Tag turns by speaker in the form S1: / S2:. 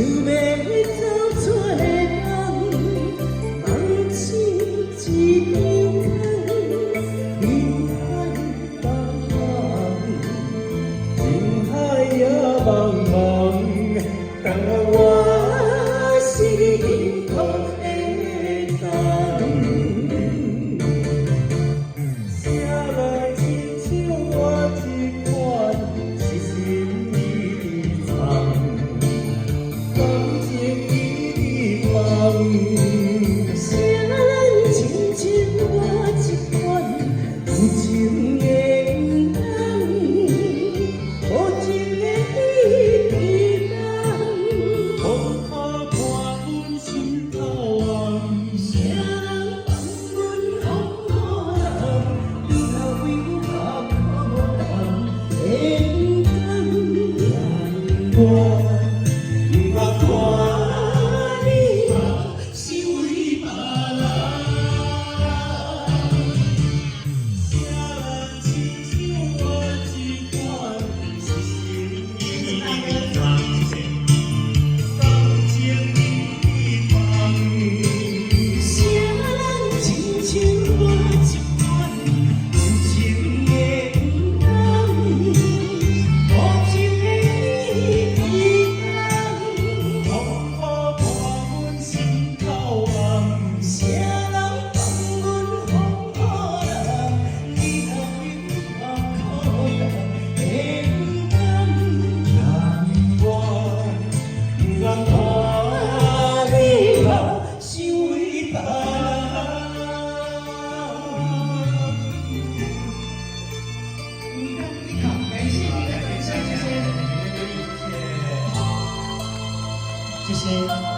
S1: 要走出的人，梦醒一片天，人海也茫茫，但我是你幸福的灯。谁来亲像我这款痴心意重，感情已放。谁人亲像我这款有情的人，无情的伊人，风雨伴阮心头红。谁人放阮风雨人？你若为我把苦担，会不甘？我不捌看你是为别人，谁人亲像我这款痴心意重，感情已放。谁人亲像我这款有情的人，无情的伊人，风雨伴阮心头红。谁人放阮风雨人？你若为我把苦担，会不甘？让我不愿看你目是为别人。你好，感谢你的分享，谢谢。谢谢。